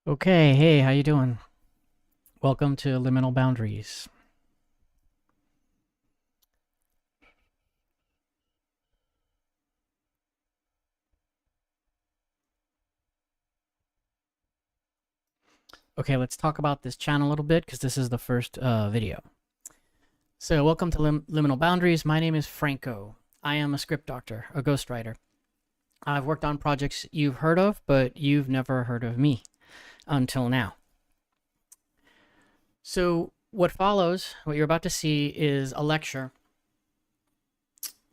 Okay, hey, how you doing? Welcome to Liminal Boundaries. Okay, let's talk about this channel a little bit because this is the first video. So welcome to Liminal Boundaries. My name is Franco. I am a script doctor, a ghostwriter. I've worked on projects you've heard of, but you've never heard of me until now. So what follows, what you're about to see, is a lecture.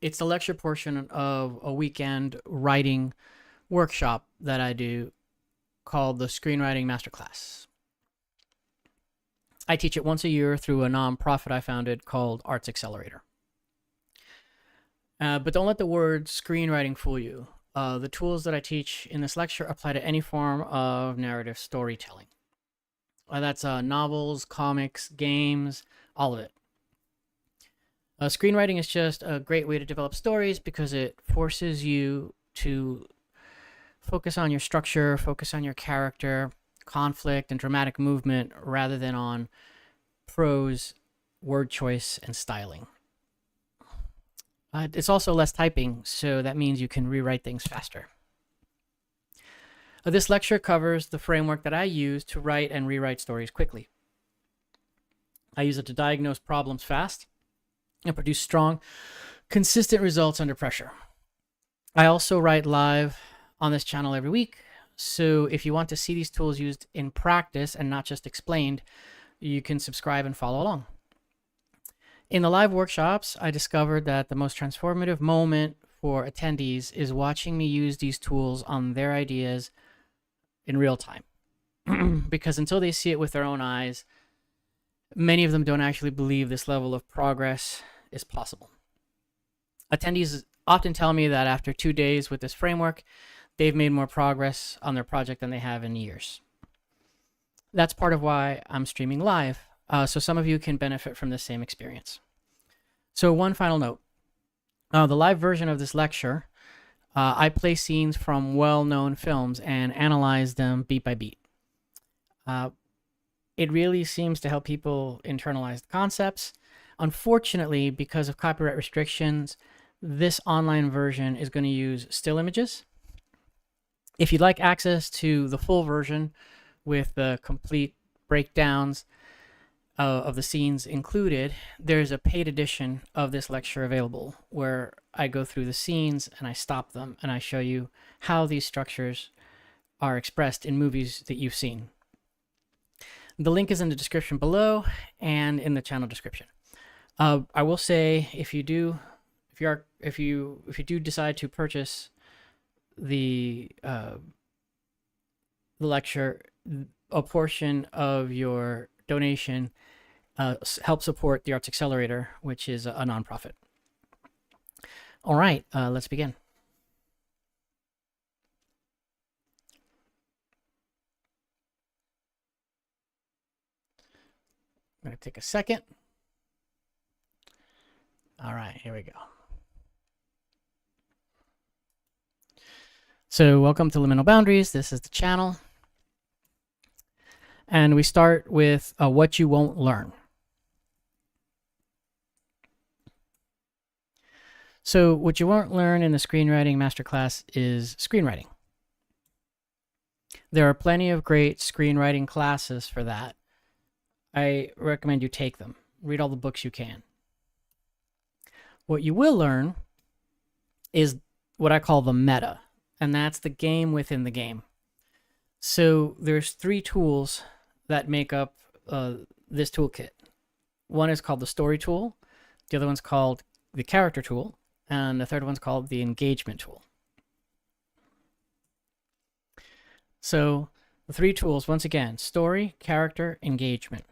It's the lecture portion of a weekend writing workshop that I do called the Screenwriting Masterclass. I teach it once a year through a nonprofit I founded called Arts Accelerator. But don't let the word screenwriting fool you. The tools that I teach in this lecture apply to any form of narrative storytelling. That's novels, comics, games, all of it. Screenwriting is just a great way to develop stories because it forces you to focus on your structure, focus on your character, conflict, and dramatic movement rather than on prose, word choice, and styling. It's also less typing, so that means you can rewrite things faster. This lecture covers the framework that I use to write and rewrite stories quickly. I use it to diagnose problems fast and produce strong, consistent results under pressure. I also write live on this channel every week, so if you want to see these tools used in practice and not just explained, you can subscribe and follow along. In the live workshops, I discovered that the most transformative moment for attendees is watching me use these tools on their ideas in real time. Because until they see it with their own eyes, many of them don't actually believe this level of progress is possible. Attendees often tell me that after 2 days with this framework, they've made more progress on their project than they have in years. That's part of why I'm streaming live, so some of you can benefit from the same experience. So one final note. The live version of this lecture, I play scenes from well-known films and analyze them beat by beat. It really seems to help people internalize the concepts. Unfortunately, because of copyright restrictions, this online version is going to use still images. If you'd like access to the full version with the complete breakdowns of the scenes included, there's a paid edition of this lecture available where I go through the scenes and I stop them and I show you how these structures are expressed in movies that you've seen. The link is in the description below and in the channel description. I will say, if you do decide to purchase the lecture, a portion of your donation helps support the Arts Accelerator, which is a nonprofit. All right, let's begin. I'm going to take a second. All right, here we go. So welcome to Liminal Boundaries. This is the channel. And we start with what you won't learn. So what you won't learn in the Screenwriting Masterclass is screenwriting. There are plenty of great screenwriting classes for that. I recommend you take them. Read all the books you can. What you will learn is what I call the meta, and that's the game within the game. So there's 3 tools that make up this toolkit. One is called the story tool, the other one's called the character tool, and the third one's called the engagement tool. So the 3 tools, once again, story, character, engagement.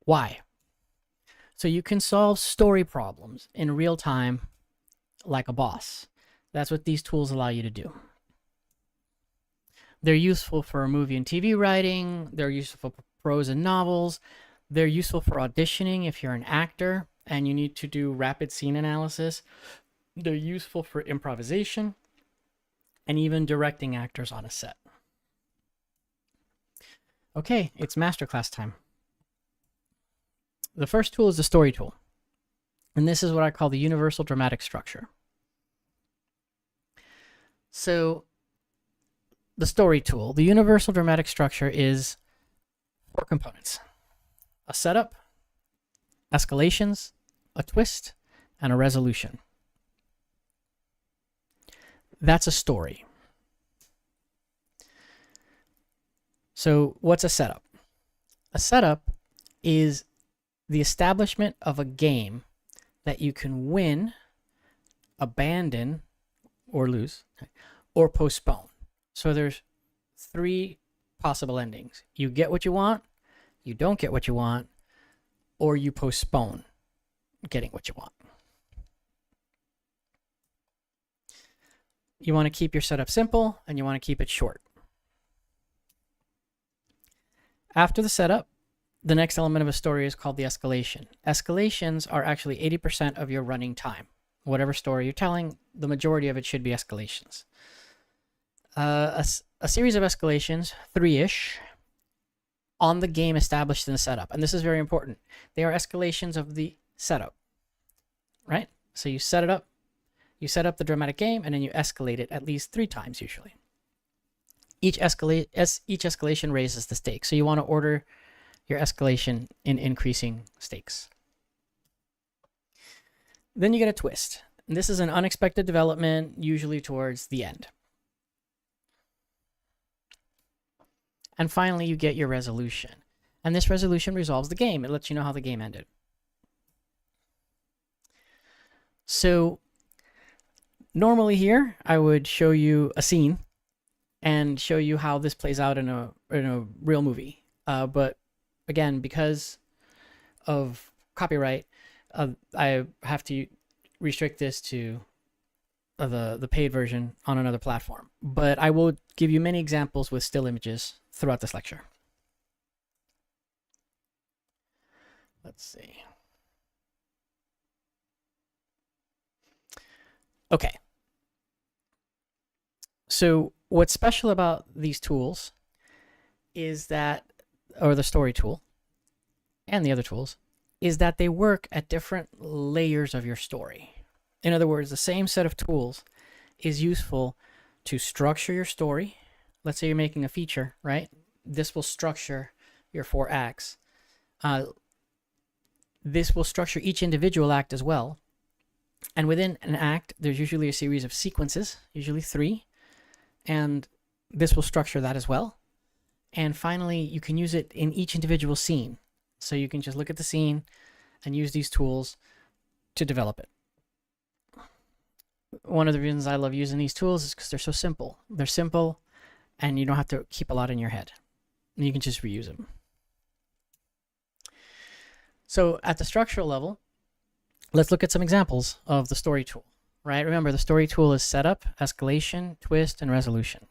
Why? So you can solve story problems in real time like a boss. That's what these tools allow you to do. They're useful for movie and TV writing. They're useful for prose and novels. They're useful for auditioning if you're an actor and you need to do rapid scene analysis. They're useful for improvisation and even directing actors on a set. Okay, it's masterclass time. The first tool is the story tool. And this is what I call the universal dramatic structure. So the story tool, the universal dramatic structure is 4 components: a setup, escalations, a twist, and a resolution. That's a story. So what's a setup? A setup is the establishment of a game that you can win, abandon, or lose, or postpone. So there's 3 possible endings. You get what you want, you don't get what you want, or you postpone getting what you want. You want to keep your setup simple, and you want to keep it short. After the setup, the next element of a story is called the escalation. Escalations are actually 80% of your running time. Whatever story you're telling, the majority of it should be escalations. A series of escalations, 3-ish, on the game established in the setup. And this is very important. They are escalations of the setup, right? So you set it up, you set up the dramatic game, and then you escalate it at least 3 times usually. Each escalation raises the stakes. So you want to order your escalation in increasing stakes. Then you get a twist. And this is an unexpected development, usually towards the end. And finally, you get your resolution. And this resolution resolves the game. It lets you know how the game ended. So normally here, I would show you a scene and show you how this plays out in a real movie. But again, because of copyright, I have to restrict this to the paid version on another platform. But I will give you many examples with still images throughout this lecture. Let's see. Okay. So what's special about these tools is that, or the story tool and the other tools, is that they work at different layers of your story. In other words, the same set of tools is useful to structure your story. Let's say you're making a feature, right? This will structure your 4 acts. This will structure each individual act as well. And within an act, there's usually a series of sequences, usually 3. And this will structure that as well. And finally, you can use it in each individual scene. So you can just look at the scene and use these tools to develop it. One of the reasons I love using these tools is because they're so simple. They're simple, and you don't have to keep a lot in your head. You can just reuse them. So at the structural level, let's look at some examples of the story tool, right? Remember, the story tool is setup, escalation, twist, and resolution.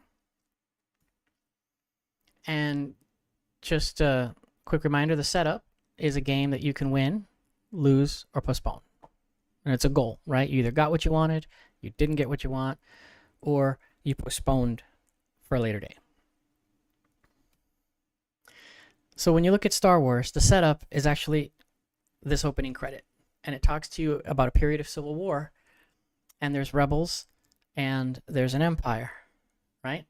And just a quick reminder, the setup is a game that you can win, lose, or postpone. And it's a goal, right? You either got what you wanted, you didn't get what you want, or you postponed for a later day. So when you look at Star Wars, the setup is actually this opening credit. And it talks to you about a period of civil war, and there's rebels, and there's an empire, right?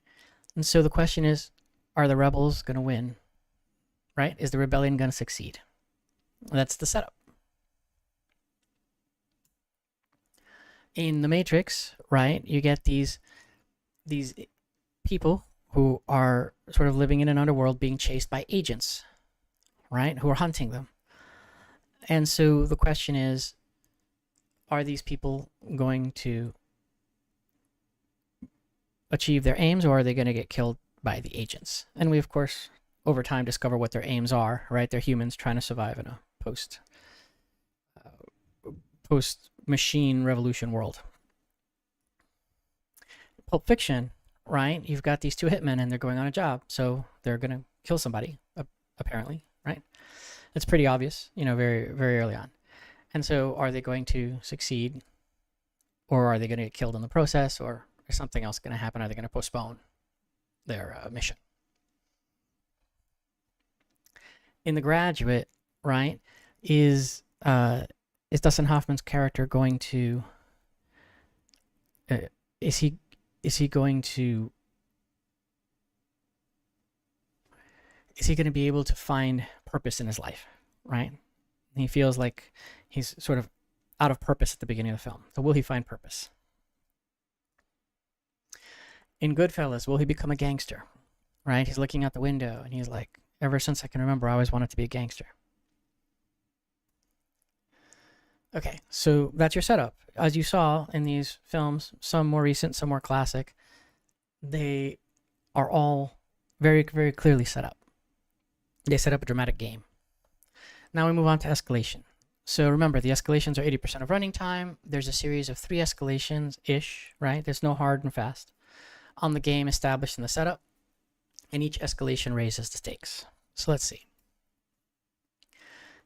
And so the question is, are the rebels going to win, right? Is the rebellion going to succeed? That's the setup. In the Matrix, right, you get these people who are sort of living in an underworld being chased by agents, right, who are hunting them. And so the question is, are these people going to achieve their aims, or are they going to get killed by the agents? And we, of course, over time discover what their aims are, right? They're humans trying to survive in a post-machine revolution world. Pulp Fiction, right? You've got these 2 hitmen, and they're going on a job, so they're going to kill somebody, apparently, right? It's pretty obvious, very, very early on. And so are they going to succeed, or are they going to get killed in the process, or is something else going to happen? Are they going to postpone their mission? In The Graduate, right, is Dustin Hoffman's character going to uh, is he going to be able to find purpose in his life, right? He feels like he's sort of out of purpose at the beginning of the film. So will he find purpose? In Goodfellas, will he become a gangster? Right? He's looking out the window and he's like, ever since I can remember, I always wanted to be a gangster. Okay, so that's your setup. As you saw in these films, some more recent, some more classic, they are all very, very clearly set up. They set up a dramatic game. Now we move on to escalation. So remember, the escalations are 80% of running time. There's a series of 3 escalations-ish, right? There's no hard and fast on the game established in the setup, and each escalation raises the stakes. So let's see.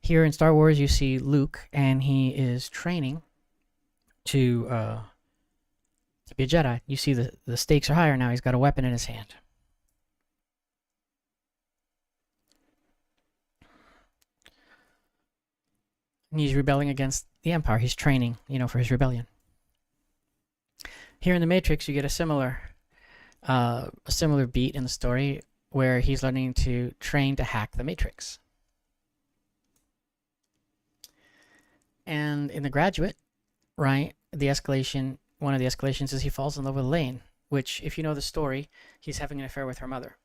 Here in Star Wars, you see Luke, and he is training to be a Jedi. You see the stakes are higher now. He's got a weapon in his hand. And he's rebelling against the Empire. He's training, for his rebellion. Here in The Matrix, you get a similar beat in the story where he's learning to train to hack the Matrix. And in The Graduate, right, one of the escalations is he falls in love with Elaine, which, if you know the story, he's having an affair with her mother.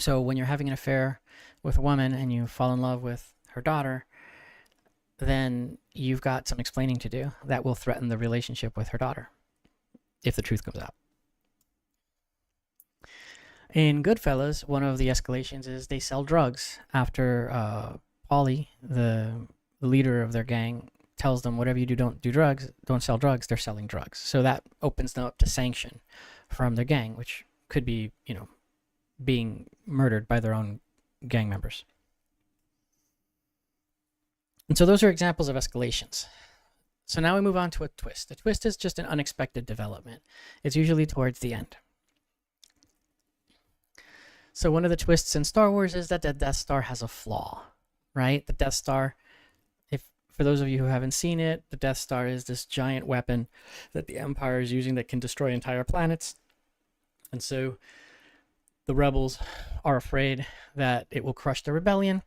So when you're having an affair with a woman and you fall in love with her daughter, then you've got some explaining to do that will threaten the relationship with her daughter, if the truth comes out. In Goodfellas, one of the escalations is they sell drugs after Paulie, the leader of their gang, tells them, whatever you do, don't sell drugs. They're selling drugs. So that opens them up to sanction from their gang, which could be, being murdered by their own gang members. And so those are examples of escalations. So now we move on to a twist. A twist is just an unexpected development. It's usually towards the end. So one of the twists in Star Wars is that the Death Star has a flaw, right? The Death Star, for those of you who haven't seen it, the Death Star is this giant weapon that the Empire is using that can destroy entire planets. And so the rebels are afraid that it will crush the rebellion,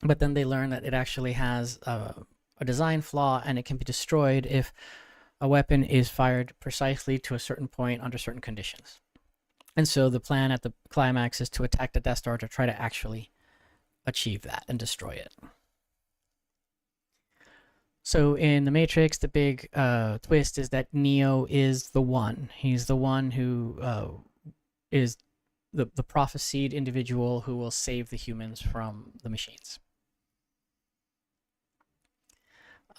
but then they learn that it actually has a design flaw and it can be destroyed if a weapon is fired precisely to a certain point under certain conditions. And so the plan at the climax is to attack the Death Star to try to actually achieve that and destroy it. So in The Matrix, the big twist is that Neo is the one. He's the one who is the prophesied individual who will save the humans from the machines.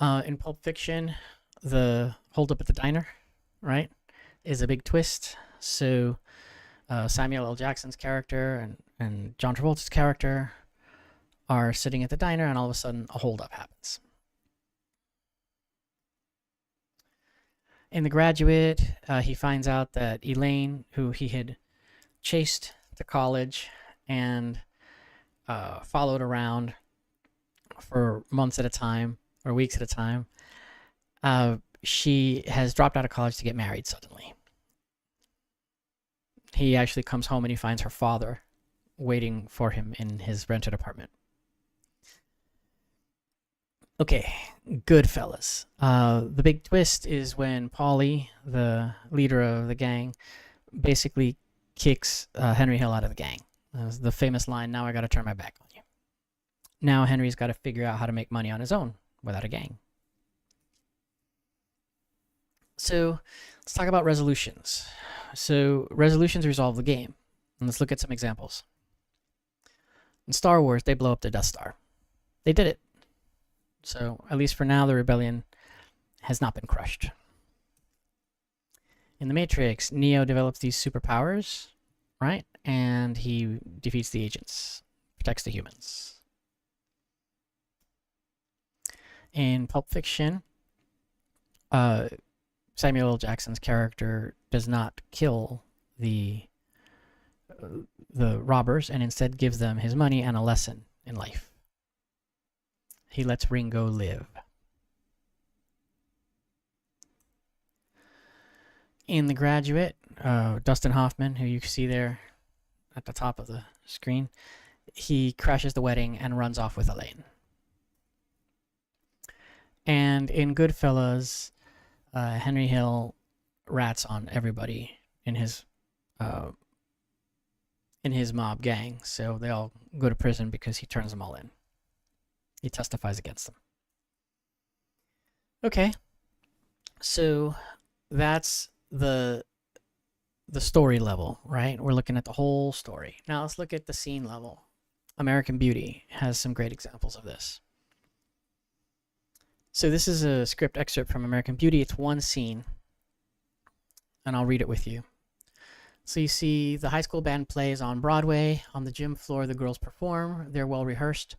In Pulp Fiction, the holdup at the diner, right, is a big twist. So Samuel L. Jackson's character and John Travolta's character are sitting at the diner, and all of a sudden a holdup happens. In The Graduate, he finds out that Elaine, who he had chased to college and followed around for months at a time or weeks at a time, she has dropped out of college to get married suddenly. He actually comes home and he finds her father waiting for him in his rented apartment. Okay, Goodfellas. The big twist is when Paulie, the leader of the gang, basically kicks Henry Hill out of the gang. The famous line, "Now I got to turn my back on you." Now Henry's got to figure out how to make money on his own without a gang. So let's talk about resolutions. So resolutions resolve the game. And let's look at some examples. In Star Wars, they blow up the Death Star. They did it. So at least for now, the rebellion has not been crushed. In The Matrix, Neo develops these superpowers, right? And he defeats the agents, protects the humans. In Pulp Fiction, Samuel L. Jackson's character does not kill the robbers and instead gives them his money and a lesson in life. He lets Ringo live. In The Graduate, Dustin Hoffman, who you can see there at the top of the screen, he crashes the wedding and runs off with Elaine. And in Goodfellas, Henry Hill rats on everybody in his mob gang, so they all go to prison because he turns them all in. He testifies against them. Okay, so that's the story level, right? We're looking at the whole story. Now let's look at the scene level. American Beauty has some great examples of this. So this is a script excerpt from American Beauty. It's one scene, and I'll read it with you. So you see the high school band plays on Broadway. On the gym floor, the girls perform. They're well rehearsed,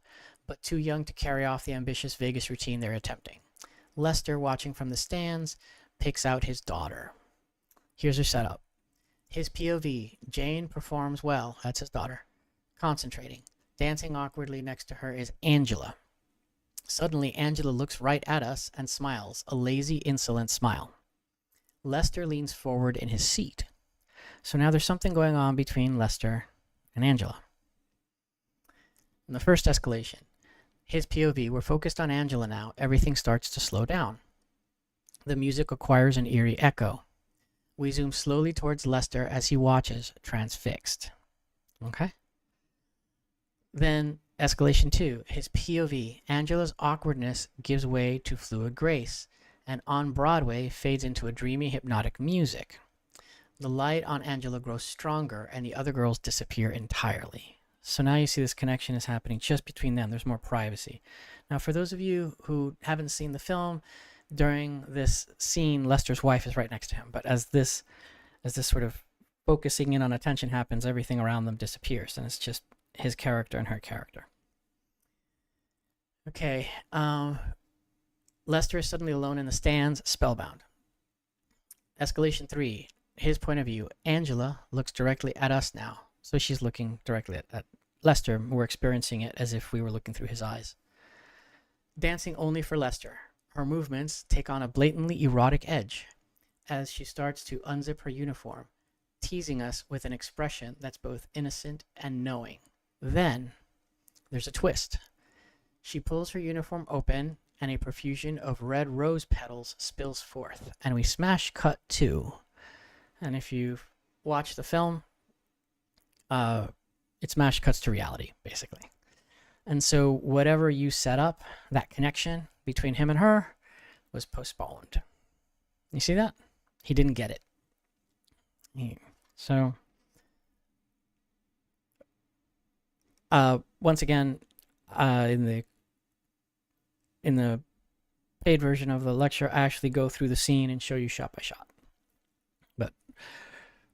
but too young to carry off the ambitious Vegas routine they're attempting. Lester, watching from the stands, picks out his daughter. Here's her setup. His POV, Jane performs well. That's his daughter. Concentrating. Dancing awkwardly next to her is Angela. Suddenly, Angela looks right at us and smiles, a lazy, insolent smile. Lester leans forward in his seat. So now there's something going on between Lester and Angela. In the first escalation, his POV, we're focused on Angela now. Everything starts to slow down. The music acquires an eerie echo. We zoom slowly towards Lester as he watches, transfixed. Okay? Then, escalation 2, his POV, Angela's awkwardness gives way to fluid grace, and on Broadway fades into a dreamy, hypnotic music. The light on Angela grows stronger, and the other girls disappear entirely. So now you see this connection is happening just between them. There's more privacy. Now, for those of you who haven't seen the film, during this scene, Lester's wife is right next to him. But as this sort of focusing in on attention happens, everything around them disappears, and it's just his character and her character. Okay, Lester is suddenly alone in the stands, spellbound. Escalation 3, his point of view. Angela looks directly at us now. So she's looking directly at Lester. We're experiencing it as if we were looking through his eyes. Dancing only for Lester. Her movements take on a blatantly erotic edge as she starts to unzip her uniform, teasing us with an expression that's both innocent and knowing. Then, there's a twist. She pulls her uniform open, and a profusion of red rose petals spills forth, and we smash cut to. And if you've watched the film, it smash cuts to reality, basically. And so whatever you set up, that connection between him and her, was postponed. You see that? He didn't get it. So, once again, in the paid version of the lecture, I actually go through the scene and show you shot by shot. But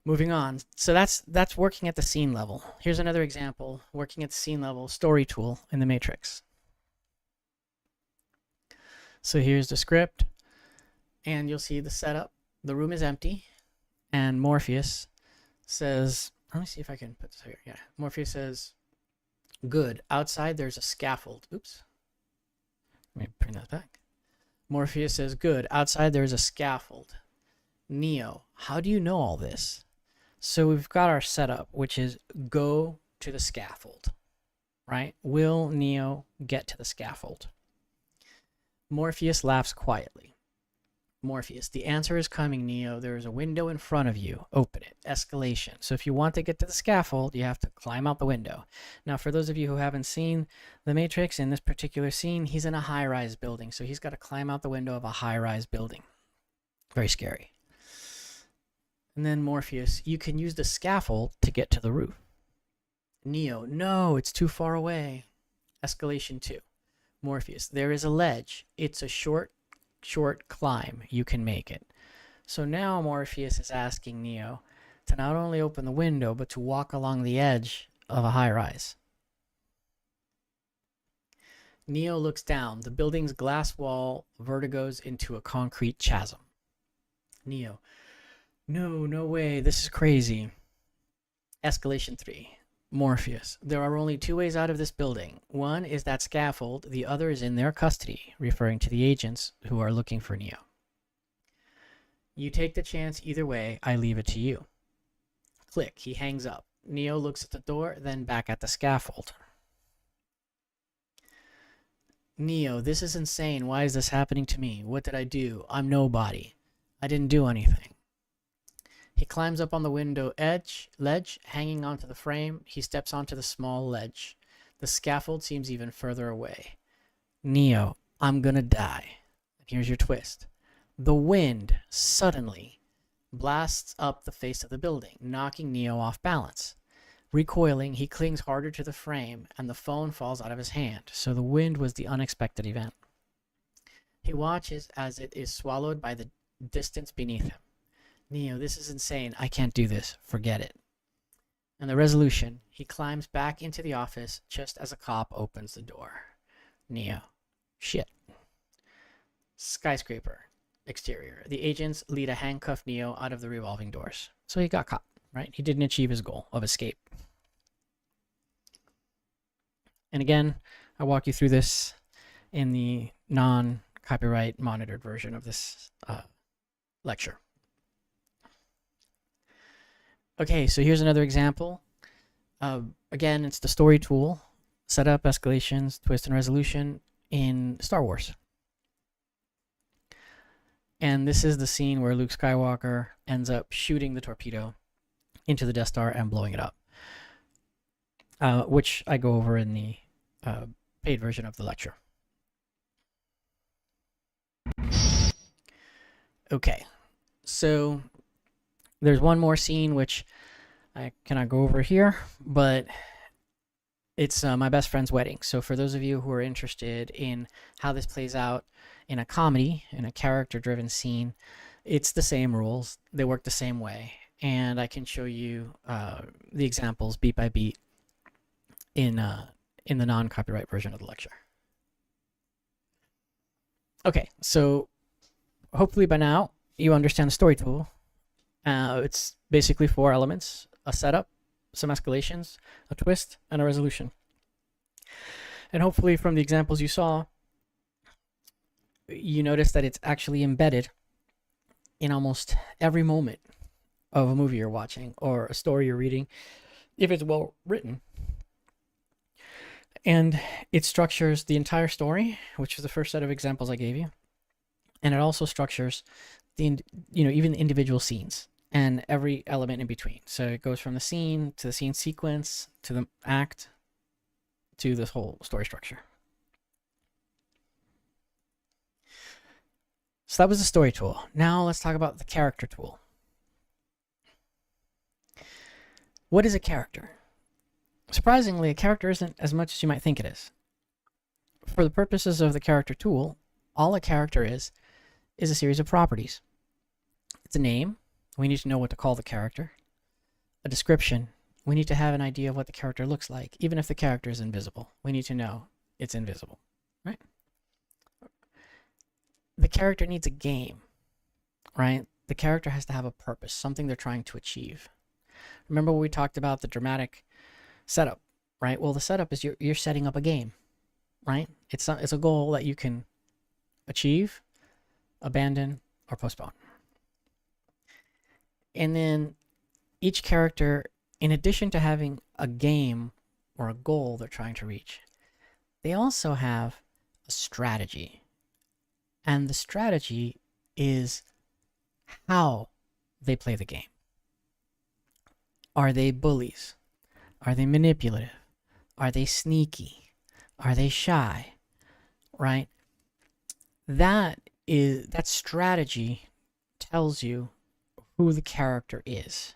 moving on. So that's working at the scene level. Here's another example, working at the scene level, story tool in the Matrix. So here's the script, and you'll see the setup. The room is empty, and Morpheus says, let me see if I can put this here. Yeah, Morpheus says, good. Outside there's a scaffold. Oops. Let me bring that back. Morpheus says, good. Outside there's a scaffold. Neo, how do you know all this? So we've got our setup, which is go to the scaffold, right? Will Neo get to the scaffold? Morpheus laughs quietly. Morpheus, the answer is coming, Neo. There is a window in front of you. Open it. Escalation. So if you want to get to the scaffold, you have to climb out the window. Now, for those of you who haven't seen The Matrix, in this particular scene, he's in a high-rise building. So he's got to climb out the window of a high-rise building. Very scary. And then Morpheus, you can use the scaffold to get to the roof. Neo, no, it's too far away. Escalation 2. Morpheus, there is a ledge. It's a short climb. You can make it. So now Morpheus is asking Neo to not only open the window, but to walk along the edge of a high rise. Neo looks down. The building's glass wall vertigos into a concrete chasm. Neo, no way. This is crazy. Escalation 3. Morpheus, there are only two ways out of this building. One is that scaffold, the other is in their custody, referring to the agents who are looking for Neo. You take the chance either way, I leave it to you. Click, he hangs up. Neo looks at the door, then back at the scaffold. Neo, this is insane. Why is this happening to me? What did I do? I'm nobody. I didn't do anything. He climbs up on the window ledge, hanging onto the frame. He steps onto the small ledge. The scaffold seems even further away. Neo, I'm gonna die. And here's your twist. The wind suddenly blasts up the face of the building, knocking Neo off balance. Recoiling, he clings harder to the frame, and the phone falls out of his hand, so the wind was the unexpected event. He watches as it is swallowed by the distance beneath him. Neo, this is insane. I can't do this. Forget it. And the resolution, he climbs back into the office just as a cop opens the door. Neo, shit. Skyscraper, exterior. The agents lead a handcuffed Neo out of the revolving doors. So he got caught, right? He didn't achieve his goal of escape. And again, I'll walk you through this in the non-copyright monitored version of this lecture. Okay, so here's another example. Again, it's the story tool, setup, escalations, twist, and resolution in Star Wars. And this is the scene where Luke Skywalker ends up shooting the torpedo into the Death Star and blowing it up, which I go over in the paid version of the lecture. Okay, so there's one more scene which I cannot go over here, but it's my best friend's wedding. So for those of you who are interested in how this plays out in a comedy, in a character-driven scene, it's the same rules. They work the same way. And I can show you the examples beat by beat in the non-copyright version of the lecture. Okay, so hopefully by now you understand the story tool. It's basically 4 elements: a setup, some escalations, a twist, and a resolution. And hopefully from the examples you saw, you notice that it's actually embedded in almost every moment of a movie you're watching or a story you're reading, if it's well written. And it structures the entire story, which is the first set of examples I gave you. And it also structures the, even the individual scenes and every element in between. So it goes from the scene to the scene sequence to the act to this whole story structure. So that was the story tool. Now let's talk about the character tool. What is a character? Surprisingly, a character isn't as much as you might think it is. For the purposes of the character tool, all a character is a series of properties. It's a name. We need to know what to call the character. A description. We need to have an idea of what the character looks like. Even if the character is invisible, we need to know it's invisible, right? The character needs a game, right? The character has to have a purpose, something they're trying to achieve. Remember when we talked about the dramatic setup, right? Well, the setup is you're setting up a game, right? It's a goal that you can achieve, abandon, or postpone. And then each character, in addition to having a game or a goal they're trying to reach, they also have a strategy. And the strategy is how they play the game. Are they bullies? Are they manipulative? Are they sneaky? Are they shy? Right? That strategy tells you who the character is,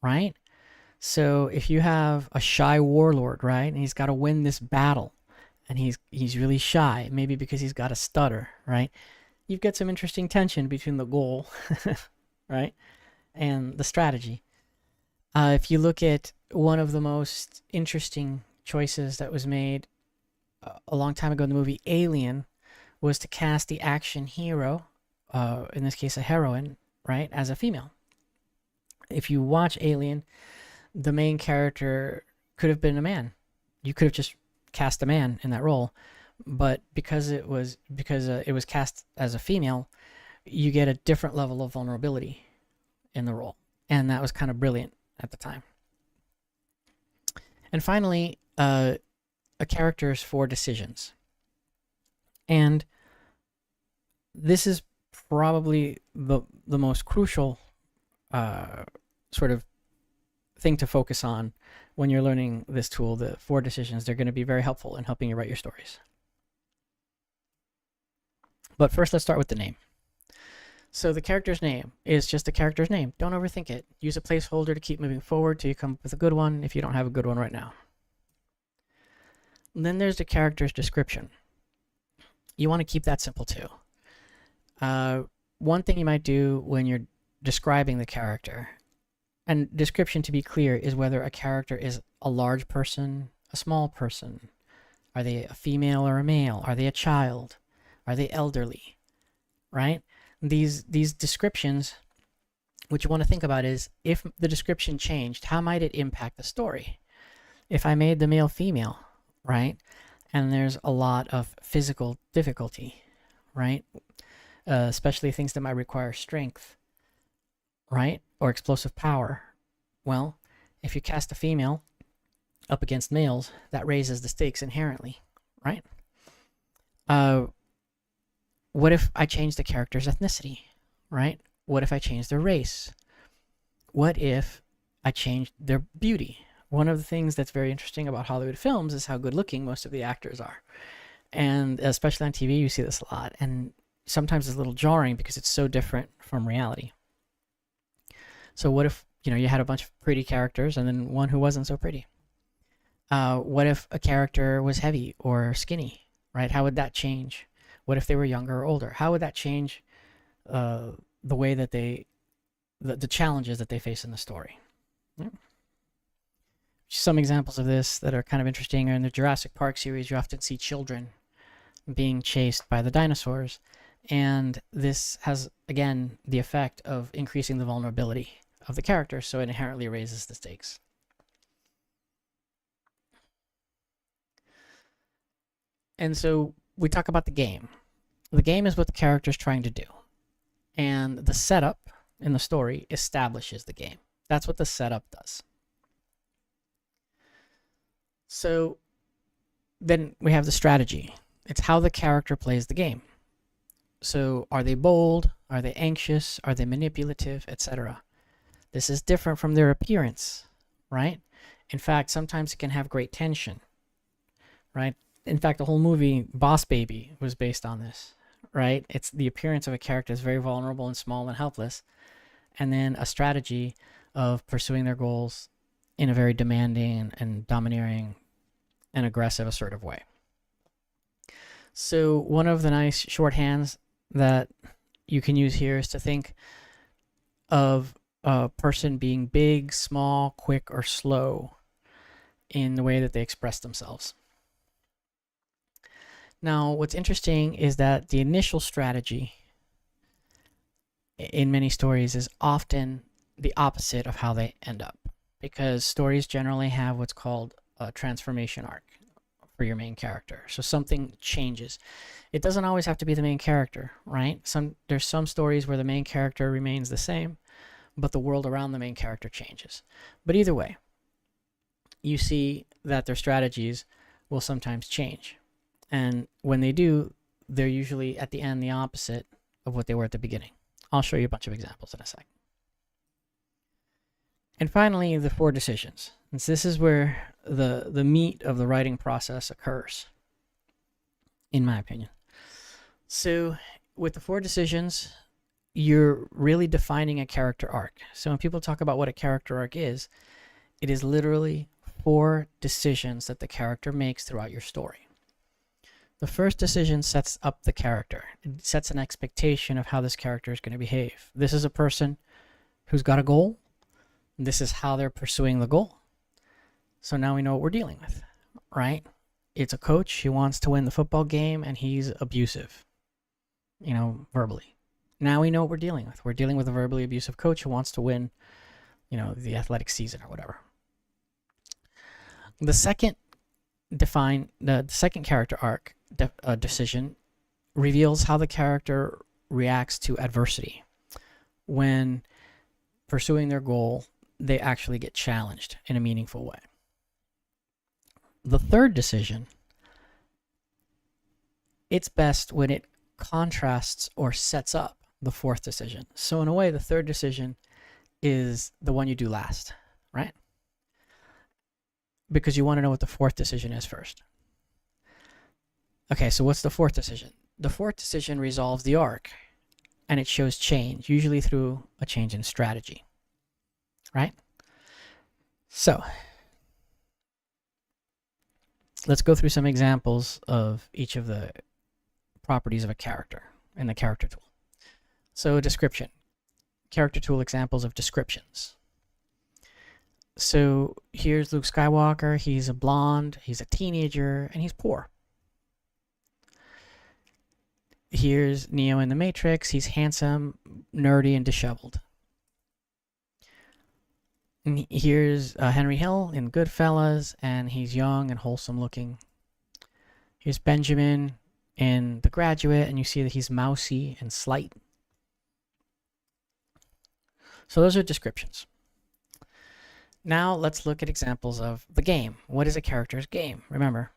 right? So if you have a shy warlord, right, and he's got to win this battle, and he's really shy, maybe because he's got a stutter, right? You've got some interesting tension between the goal, right, and the strategy. If you look at one of the most interesting choices that was made a long time ago in the movie Alien, was to cast the action hero, in this case a heroine, right, as a female. If you watch Alien, the main character could have been a man. You could have just cast a man in that role, but because it was cast as a female, you get a different level of vulnerability in the role, and that was kind of brilliant at the time. And finally, a character's 4 decisions, and this is probably the most crucial sort of thing to focus on when you're learning this tool. The 4 decisions, they're going to be very helpful in helping you write your stories. But first, let's start with the name. So the character's name is just the character's name. Don't overthink it. Use a placeholder to keep moving forward till you come up with a good one if you don't have a good one right now. And then there's the character's description. You want to keep that simple too. One thing you might do when you're describing the character, and description, to be clear, is whether a character is a large person, a small person. Are they a female or a male? Are they a child? Are they elderly? Right? These descriptions, what you want to think about is, if the description changed, how might it impact the story? If I made the male female, right, and there's a lot of physical difficulty, right, especially things that might require strength, right, or explosive power, well, if you cast a female up against males, that raises the stakes inherently, right? What if I change the character's ethnicity, right? What if I change their race? What if I change their beauty? One of the things that's very interesting about Hollywood films is how good looking most of the actors are. And especially on TV, you see this a lot. And sometimes it's a little jarring because it's so different from reality. So what if, you had a bunch of pretty characters and then one who wasn't so pretty? What if a character was heavy or skinny, right? How would that change? What if they were younger or older? How would that change the way that the challenges that they face in the story? Yeah. Some examples of this that are kind of interesting are in the Jurassic Park series. You often see children being chased by the dinosaurs, and this has, again, the effect of increasing the vulnerability of the character, so it inherently raises the stakes. And so we talk about the game. The game is what the character is trying to do. And the setup in the story establishes the game. That's what the setup does. So then we have the strategy. It's how the character plays the game. So are they bold? Are they anxious? Are they manipulative? Etc. This is different from their appearance, right? In fact, sometimes it can have great tension, right? In fact, the whole movie Boss Baby was based on this, right? It's the appearance of a character is very vulnerable and small and helpless, and then a strategy of pursuing their goals in a very demanding and domineering and aggressive, assertive way. So one of the nice shorthands that you can use here is to think of a person being big, small, quick, or slow in the way that they express themselves. Now, what's interesting is that the initial strategy in many stories is often the opposite of how they end up, because stories generally have what's called a transformation arc for your main character. So something changes. It doesn't always have to be the main character, right? There's some stories where the main character remains the same, but the world around the main character changes. But either way, you see that their strategies will sometimes change. And when they do, they're usually at the end the opposite of what they were at the beginning. I'll show you a bunch of examples in a sec. And finally, the 4 decisions. And so this is where the meat of the writing process occurs, in my opinion. So with the 4 decisions, you're really defining a character arc. So when people talk about what a character arc is, it is literally 4 decisions that the character makes throughout your story. The first decision sets up the character. It sets an expectation of how this character is going to behave. This is a person who's got a goal. This is how they're pursuing the goal. So now we know what we're dealing with, right? It's a coach who wants to win the football game and he's abusive, verbally. Now we know what we're dealing with. We're dealing with a verbally abusive coach who wants to win, the athletic season or whatever. The second the second character arc decision reveals how the character reacts to adversity. When pursuing their goal, they actually get challenged in a meaningful way. The third decision, it's best when it contrasts or sets up the fourth decision. So in a way, the third decision is the one you do last, right? Because you want to know what the fourth decision is first. Okay, so what's the fourth decision? The fourth decision resolves the arc, and it shows change, usually through a change in strategy, right? So let's go through some examples of each of the properties of a character in the character tool. So description. Character tool examples of descriptions. So here's Luke Skywalker. He's a blonde, he's a teenager, and he's poor. Here's Neo in the Matrix. He's handsome, nerdy, and disheveled. And here's Henry Hill in Goodfellas, and he's young and wholesome looking. Here's Benjamin in The Graduate, and you see that he's mousy and slight. So those are descriptions. Now let's look at examples of the game. What is a character's game? Remember,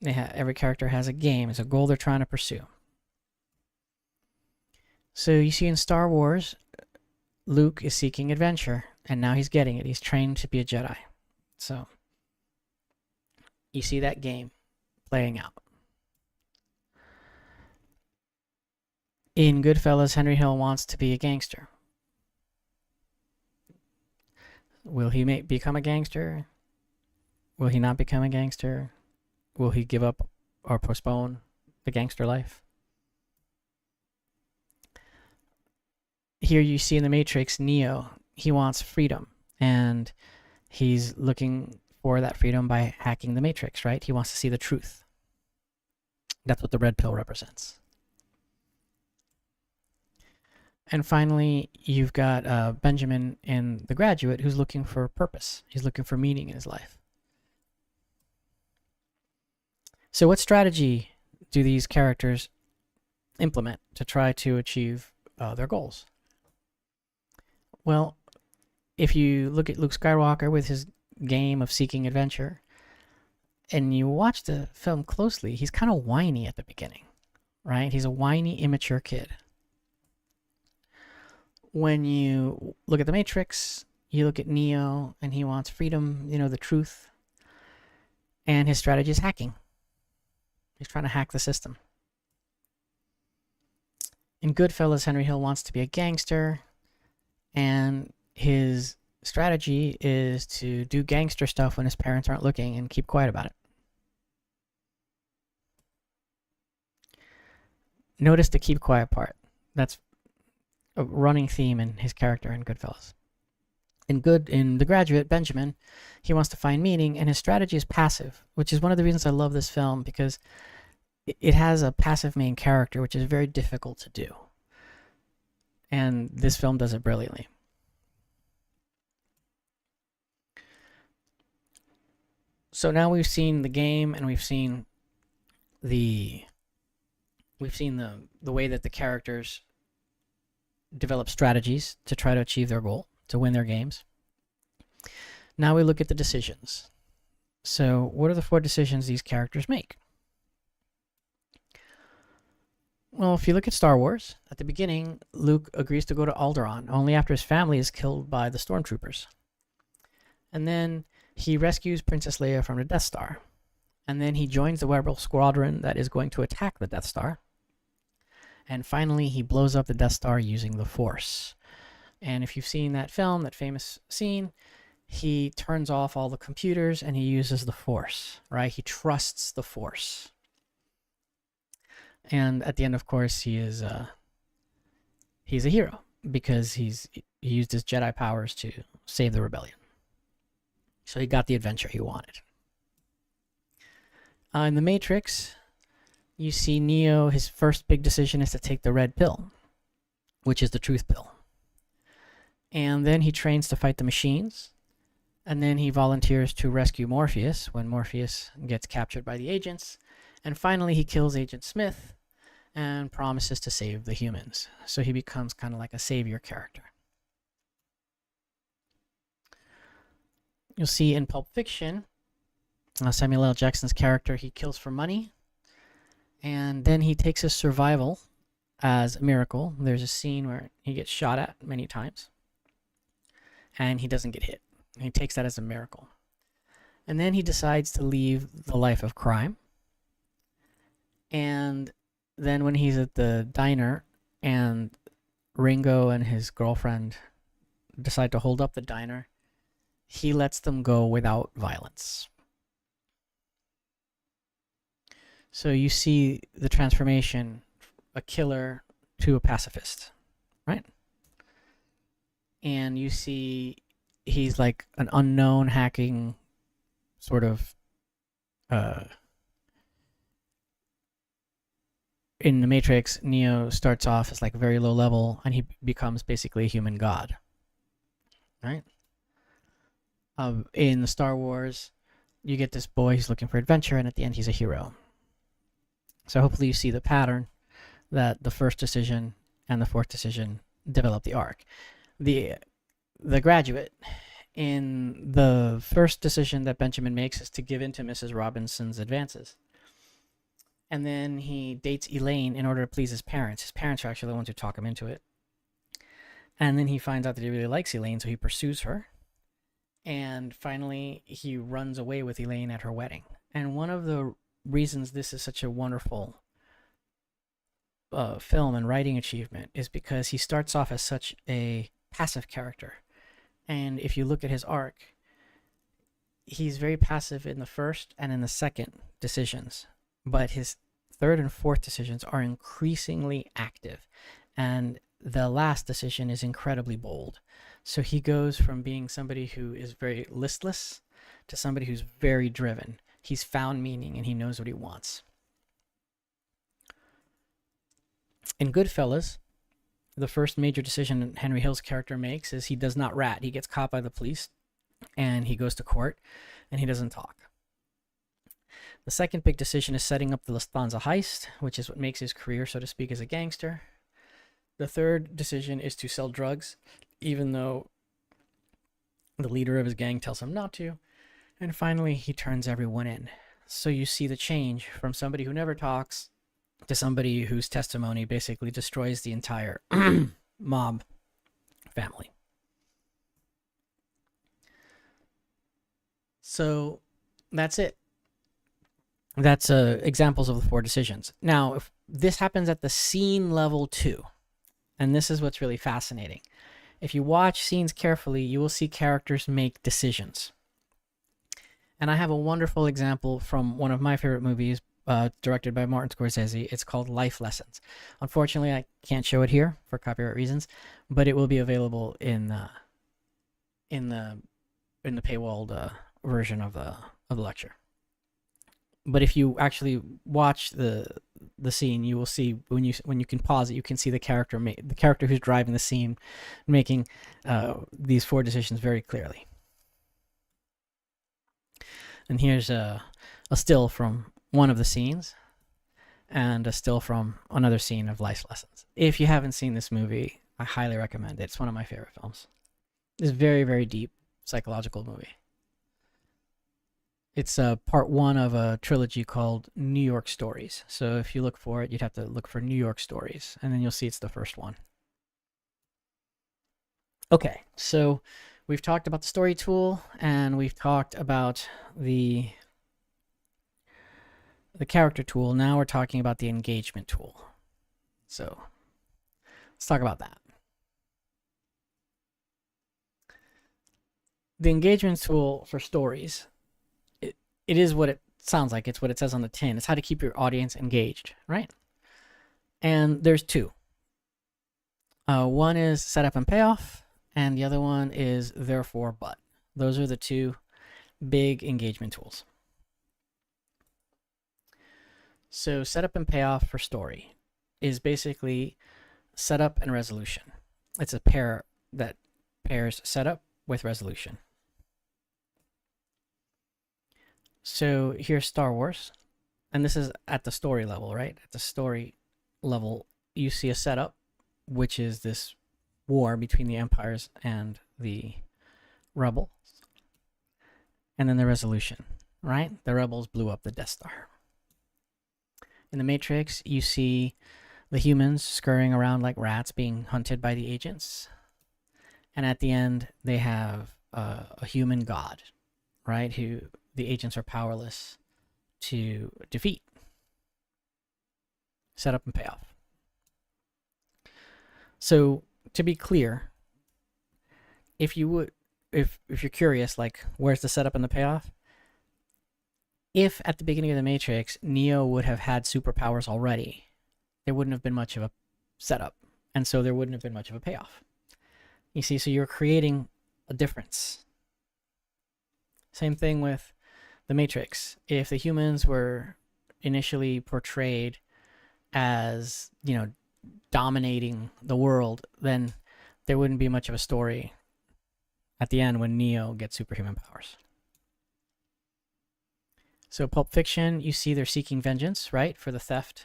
every character has a game. It's a goal they're trying to pursue. So you see in Star Wars, Luke is seeking adventure, and now he's getting it. He's trained to be a Jedi. So you see that game playing out. In Goodfellas, Henry Hill wants to be a gangster. Will he become a gangster? Will he not become a gangster? Will he give up or postpone the gangster life? Here you see in the Matrix, Neo, he wants freedom, and he's looking for that freedom by hacking the Matrix, right? He wants to see the truth. That's what the red pill represents. And finally, you've got Benjamin in The Graduate, who's looking for purpose. He's looking for meaning in his life. So what strategy do these characters implement to try to achieve their goals? Well, if you look at Luke Skywalker with his game of seeking adventure, and you watch the film closely, he's kind of whiny at the beginning, right? He's a whiny, immature kid. When you look at the Matrix, you look at Neo, and he wants freedom, the truth. And his strategy is hacking. He's trying to hack the system. In Goodfellas, Henry Hill wants to be a gangster, and his strategy is to do gangster stuff when his parents aren't looking and keep quiet about it. Notice the keep quiet part. That's a running theme in his character in Goodfellas. In The Graduate, Benjamin, he wants to find meaning, and his strategy is passive, which is one of the reasons I love this film, because it has a passive main character, which is very difficult to do. And this film does it brilliantly. So now we've seen the game, and we've seen the way that the characters develop strategies to try to achieve their goal, to win their games. Now we look at the decisions. So what are the 4 decisions these characters make? Well, if you look at Star Wars, at the beginning, Luke agrees to go to Alderaan only after his family is killed by the stormtroopers. And then he rescues Princess Leia from the Death Star. And then he joins the Rebel squadron that is going to attack the Death Star. And finally, he blows up the Death Star using the Force. And if you've seen that film, that famous scene, he turns off all the computers and he uses the Force, right? He trusts the Force. And at the end, of course, he's a hero because he used his Jedi powers to save the rebellion. So he got the adventure he wanted. In The Matrix, you see Neo, his first big decision is to take the red pill, which is the truth pill. And then he trains to fight the machines. And then he volunteers to rescue Morpheus when Morpheus gets captured by the agents. And finally, he kills Agent Smith and promises to save the humans. So he becomes kind of like a savior character. You'll see in Pulp Fiction, Samuel L. Jackson's character, he kills for money. And then he takes his survival as a miracle. There's a scene where he gets shot at many times. And he doesn't get hit. He takes that as a miracle. And then he decides to leave the life of crime. And then when he's at the diner and Ringo and his girlfriend decide to hold up the diner, he lets them go without violence. So you see the transformation, a killer to a pacifist, right? And you see he's like an unknown hacking sort of in the Matrix, Neo starts off as like very low level and he becomes basically a human god, right? In the Star Wars, you get this boy who's looking for adventure and at the end he's a hero. So hopefully you see the pattern that the first decision and the fourth decision develop the arc. The Graduate, in the first decision that Benjamin makes is to give in to Mrs. Robinson's advances. And then he dates Elaine in order to please his parents. His parents are actually the ones who talk him into it. And then he finds out that he really likes Elaine, so he pursues her. And finally, he runs away with Elaine at her wedding. And one of the reasons this is such a wonderful film and writing achievement is because he starts off as such a passive character. And if you look at his arc, he's very passive in the first and in the second decisions. But his third and fourth decisions are increasingly active. And the last decision is incredibly bold. So he goes from being somebody who is very listless to somebody who's very driven. He's found meaning and he knows what he wants. In Goodfellas, the first major decision Henry Hill's character makes is he does not rat. He gets caught by the police and he goes to court and he doesn't talk. The second big decision is setting up the Lufthansa heist, which is what makes his career, so to speak, as a gangster. The third decision is to sell drugs, even though the leader of his gang tells him not to. And finally, he turns everyone in. So you see the change from somebody who never talks to somebody whose testimony basically destroys the entire mob family. So that's it. That's examples of the four decisions. Now, if this happens at the scene level too, and this is what's really fascinating. If you watch scenes carefully, you will see characters make decisions. And I have a wonderful example from one of my favorite movies, directed by Martin Scorsese. It's called Life Lessons. Unfortunately, I can't show it here for copyright reasons, but it will be available in the paywalled version of the lecture. But if you actually watch the scene, you will see when you can pause it, you can see the character who's driving the scene making these four decisions very clearly. And here's a still from one of the scenes and a still from another scene of Life Lessons. If you haven't seen this movie, I highly recommend it. It's one of my favorite films. It's a very, very deep psychological movie. It's part one of a trilogy called New York Stories. So if you look for it, you'd have to look for New York Stories, and then you'll see it's the first one. Okay, so we've talked about the story tool, and we've talked about the character tool. Now we're talking about the engagement tool. So let's talk about that. The engagement tool for stories, it is what it sounds like. It's what it says on the tin. It's how to keep your audience engaged, right? And there's two. One is setup and payoff, and the other one is therefore but. Those are the two big engagement tools. So setup and payoff for story is basically setup and resolution. It's a pair that pairs setup with resolution. So here's Star Wars, and this is at the story level, right? At the story level, you see a setup, which is this war between the empires and the rebels, and then the resolution, right? The rebels blew up the Death Star. In the Matrix, you see the humans scurrying around like rats being hunted by the agents. And at the end, they have a human god, right? Who the agents are powerless to defeat. Setup and payoff. So to be clear, if you're curious, like where's the setup and the payoff? If at the beginning of the Matrix, Neo would have had superpowers already, there wouldn't have been much of a setup, and so there wouldn't have been much of a payoff. You see, so you're creating a difference. Same thing with the Matrix. If the humans were initially portrayed as, dominating the world, then there wouldn't be much of a story at the end when Neo gets superhuman powers. So Pulp Fiction, you see they're seeking vengeance, right, for the theft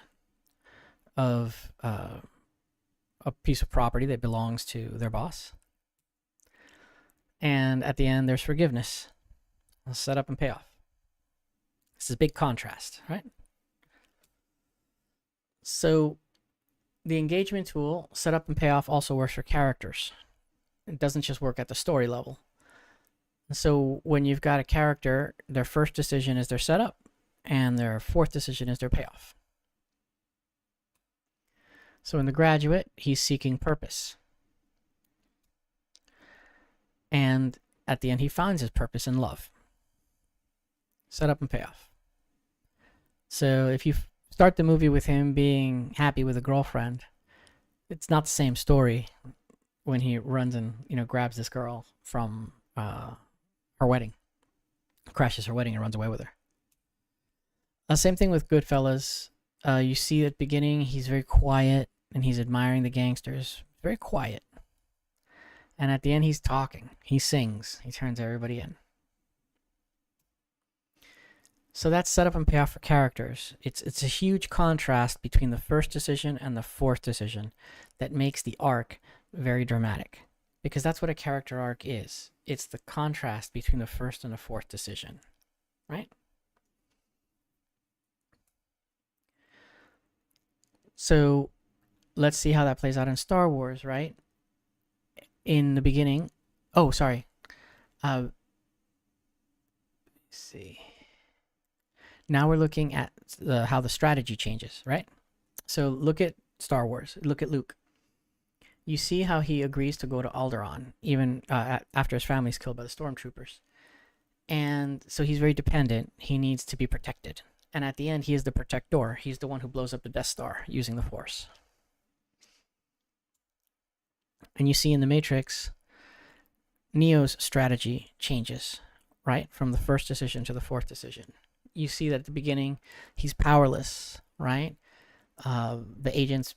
of a piece of property that belongs to their boss. And at the end, there's forgiveness. Setup and payoff. This is a big contrast, right? So the engagement tool, setup and payoff, also works for characters. It doesn't just work at the story level. So when you've got a character, their first decision is their setup, and their fourth decision is their payoff. So in The Graduate, he's seeking purpose. And at the end, he finds his purpose in love. Setup and payoff. So if you start the movie with him being happy with a girlfriend, it's not the same story when he runs and grabs this girl from her wedding, crashes her wedding and runs away with her. Same thing with Goodfellas. You see at the beginning he's very quiet and he's admiring the gangsters. Very quiet. And at the end he's talking. He sings. He turns everybody in. So that's setup and payoff for characters. It's a huge contrast between the first decision and the fourth decision that makes the arc very dramatic. Because that's what a character arc is. It's the contrast between the first and the fourth decision, right? So let's see how that plays out in Star Wars, right? In the beginning, let's see. Now we're looking at how the strategy changes, right? So look at Star Wars. Look at Luke. You see how he agrees to go to Alderaan, even after his family's killed by the stormtroopers. And so he's very dependent. He needs to be protected. And at the end, he is the protector. He's the one who blows up the Death Star using the Force. And you see in the Matrix, Neo's strategy changes, right? From the first decision to the fourth decision. You see that at the beginning, he's powerless, right? The agents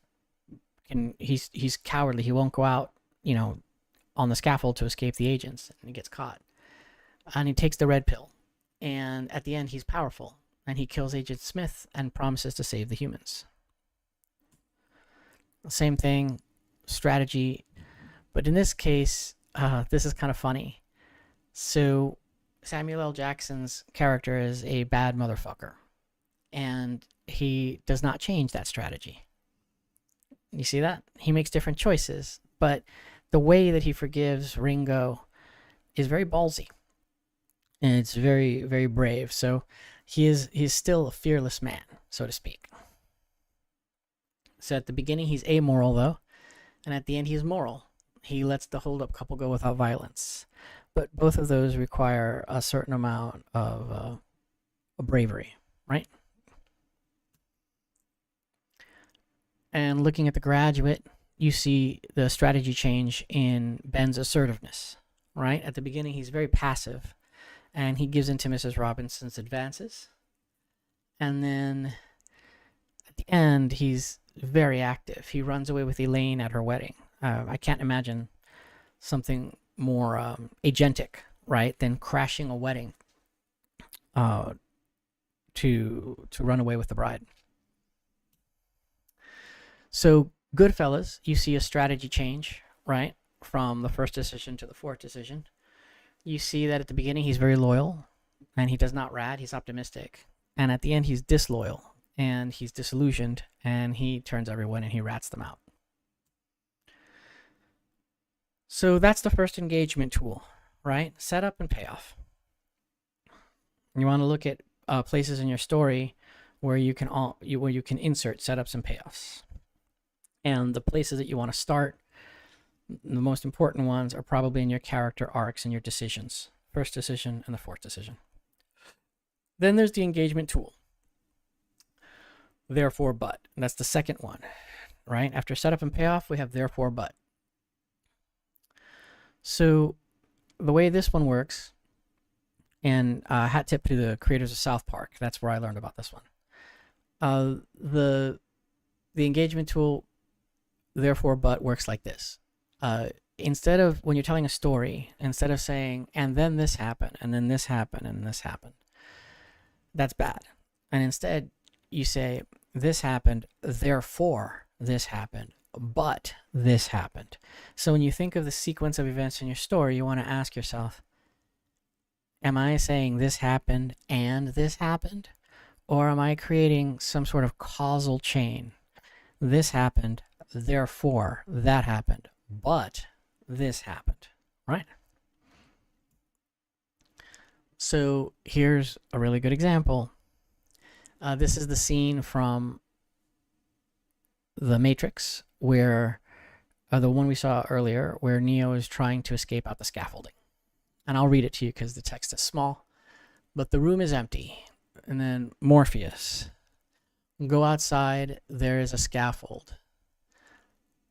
he's cowardly. He won't go out, on the scaffold to escape the agents, and he gets caught. And he takes the red pill. And at the end, he's powerful. And he kills Agent Smith and promises to save the humans. Same thing, strategy. But in this case, this is kind of funny. So Samuel L. Jackson's character is a bad motherfucker. And he does not change that strategy. You see that? He makes different choices. But the way that he forgives Ringo is very ballsy. And it's very, very brave. So he's still a fearless man, so to speak. So at the beginning, he's amoral, though. And at the end, he's moral. He lets the hold-up couple go without violence. But both of those require a certain amount of bravery, right? And looking at The Graduate, you see the strategy change in Ben's assertiveness, right? At the beginning, he's very passive, and he gives in to Mrs. Robinson's advances. And then at the end, he's very active. He runs away with Elaine at her wedding. I can't imagine something more agentic, right, than crashing a wedding to run away with the bride. So Goodfellas, you see a strategy change, right? From the first decision to the fourth decision. You see that at the beginning he's very loyal and he does not rat, he's optimistic. And at the end he's disloyal and he's disillusioned and he turns everyone and he rats them out. So that's the first engagement tool, right? Setup and payoff. You want to look at places in your story where you can insert setups and payoffs. And the places that you want to start, the most important ones are probably in your character arcs and your decisions. First decision and the fourth decision. Then there's the engagement tool. Therefore, but. And that's the second one, right? After setup and payoff, we have therefore, but. So the way this one works, and hat tip to the creators of South Park, that's where I learned about this one. The engagement tool, therefore, but works like this. Instead of, when you're telling a story, instead of saying, and then this happened, and then this happened, and this happened, that's bad. And instead, you say, this happened, therefore this happened, but this happened. So when you think of the sequence of events in your story, you want to ask yourself, am I saying this happened and this happened? Or am I creating some sort of causal chain? This happened, therefore that happened, but this happened, right? So here's a really good example. This is the scene from The Matrix, where the one we saw earlier, where Neo is trying to escape out the scaffolding. And I'll read it to you because the text is small. But the room is empty. And then Morpheus, go outside, there is a scaffold.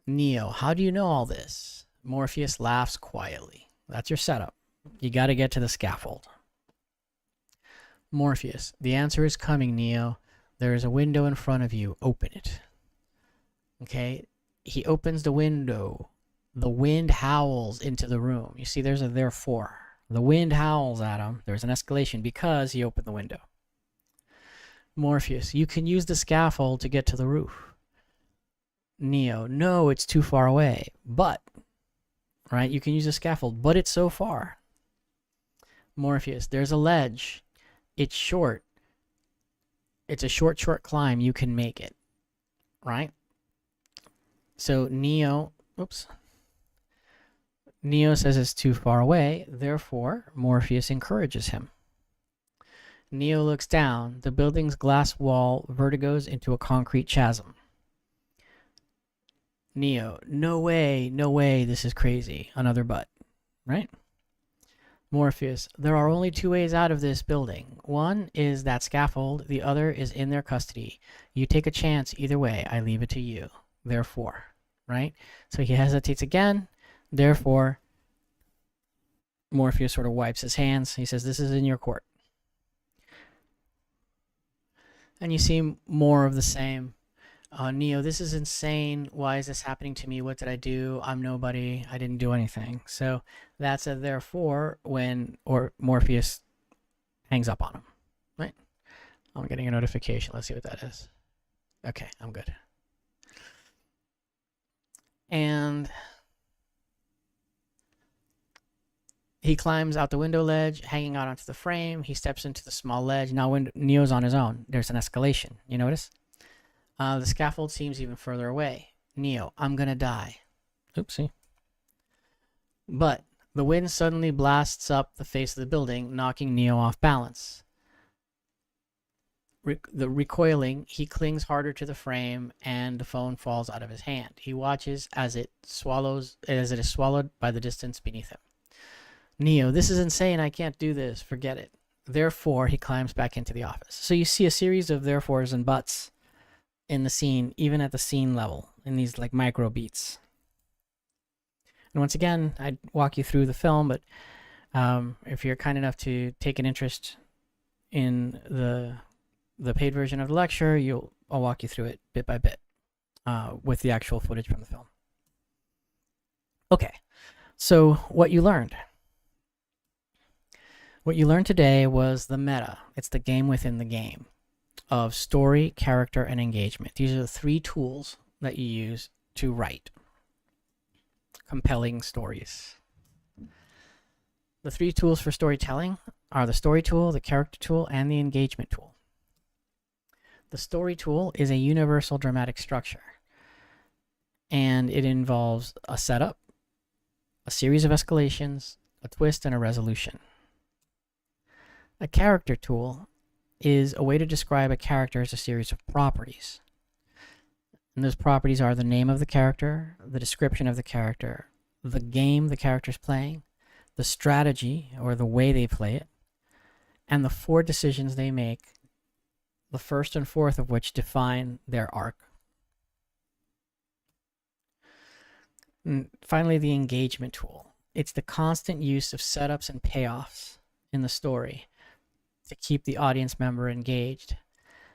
Neo, how do you know all this? Morpheus laughs quietly. That's your setup. You got to get to the scaffold. Morpheus, the answer is coming, Neo. There is a window in front of you. Open it. Okay, he opens the window. The wind howls into the room. You see, there's a therefore. The wind howls at him. There's an escalation because he opened the window. Morpheus, you can use the scaffold to get to the roof. Neo, no, it's too far away. But, right, you can use the scaffold, but it's so far. Morpheus, there's a ledge. It's short. It's a short climb. You can make it. Right? So Neo says it's too far away. Therefore, Morpheus encourages him. Neo looks down. The building's glass wall vertigos into a concrete chasm. Neo, no way, this is crazy. Another but. Right? Morpheus, there are only two ways out of this building. One is that scaffold. The other is in their custody. You take a chance either way. I leave it to you. Therefore, right? So he hesitates again. Therefore, Morpheus sort of wipes his hands. He says, this is in your court. And you see more of the same. Neo, this is insane. Why is this happening to me? What did I do? I'm nobody. I didn't do anything. So that's a therefore when Morpheus hangs up on him, right? I'm getting a notification. Let's see what that is. Okay, I'm good. And he climbs out the window ledge, hanging out onto the frame. He steps into the small ledge. Now when Neo's on his own, there's an escalation. You notice? The scaffold seems even further away. Neo, I'm gonna die. Oopsie. But the wind suddenly blasts up the face of the building, knocking Neo off balance. Recoiling, he clings harder to the frame, and the phone falls out of his hand. He watches as it is swallowed by the distance beneath him. Neo, this is insane. I can't do this. Forget it. Therefore, he climbs back into the office. So you see a series of therefores and buts in the scene, even at the scene level, in these like micro beats. And once again, I'd walk you through the film, but if you're kind enough to take an interest in the paid version of the lecture, I'll walk you through it bit by bit with the actual footage from the film. Okay, so what you learned. What you learned today was the meta. It's the game within the game. of story, character, and engagement. These are the 3 tools that you use to write compelling stories. The 3 tools for storytelling are the story tool, the character tool, and the engagement tool. The story tool is a universal dramatic structure, and it involves a setup, a series of escalations, a twist, and a resolution. A character tool is a way to describe a character as a series of properties. And those properties are the name of the character, the description of the character, the game the character's playing, the strategy or the way they play it, and the 4 decisions they make, the first and fourth of which define their arc. And finally, the engagement tool. It's the constant use of setups and payoffs in the story to keep the audience member engaged,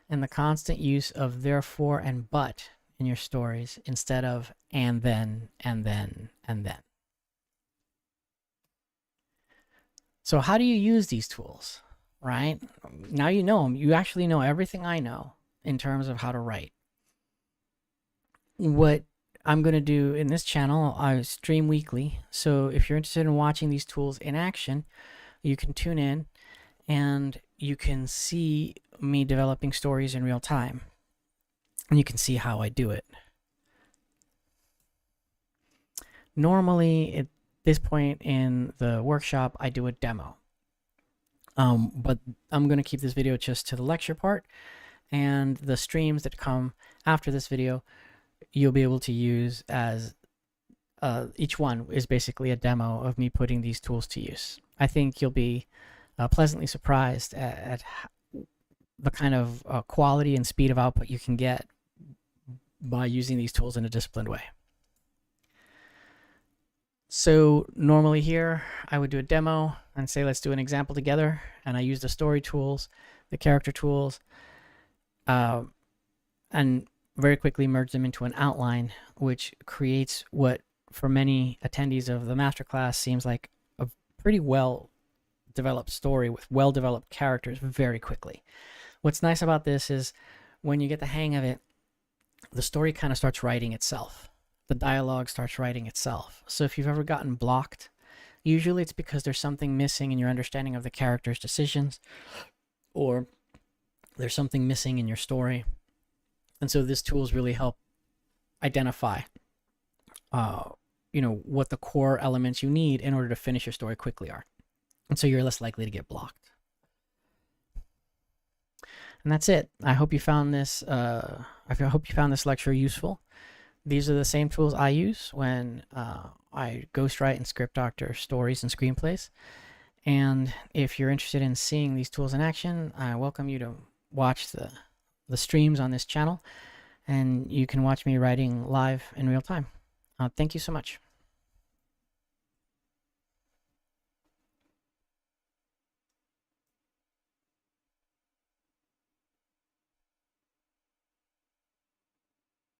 and the constant use of therefore and but in your stories instead of and then, and then, and then. So how do you use these tools, right? Now you know them. You actually know everything I know in terms of how to write. What I'm going to do in this channel, I stream weekly. So if you're interested in watching these tools in action, you can tune in and you can see me developing stories in real time. And you can see how I do it. Normally, at this point in the workshop, I do a demo. But I'm going to keep this video just to the lecture part. And the streams that come after this video, you'll be able to use as each one is basically a demo of me putting these tools to use. I think you'll be pleasantly surprised at the kind of quality and speed of output you can get by using these tools in a disciplined way. So normally here, I would do a demo and say, let's do an example together. And I use the story tools, the character tools, and very quickly merge them into an outline, which creates what, for many attendees of the masterclass, seems like a pretty well-developed story with well-developed characters very quickly. What's nice about this is when you get the hang of it, the story kind of starts writing itself. The dialogue starts writing itself. So if you've ever gotten blocked, usually it's because there's something missing in your understanding of the character's decisions, or there's something missing in your story. And so these tools really help identify, what the core elements you need in order to finish your story quickly are. And so you're less likely to get blocked. And that's it. I hope you found this. I hope you found this lecture useful. These are the same tools I use when I ghostwrite and script doctor stories and screenplays. And if you're interested in seeing these tools in action, I welcome you to watch the streams on this channel, and you can watch me writing live in real time. Thank you so much.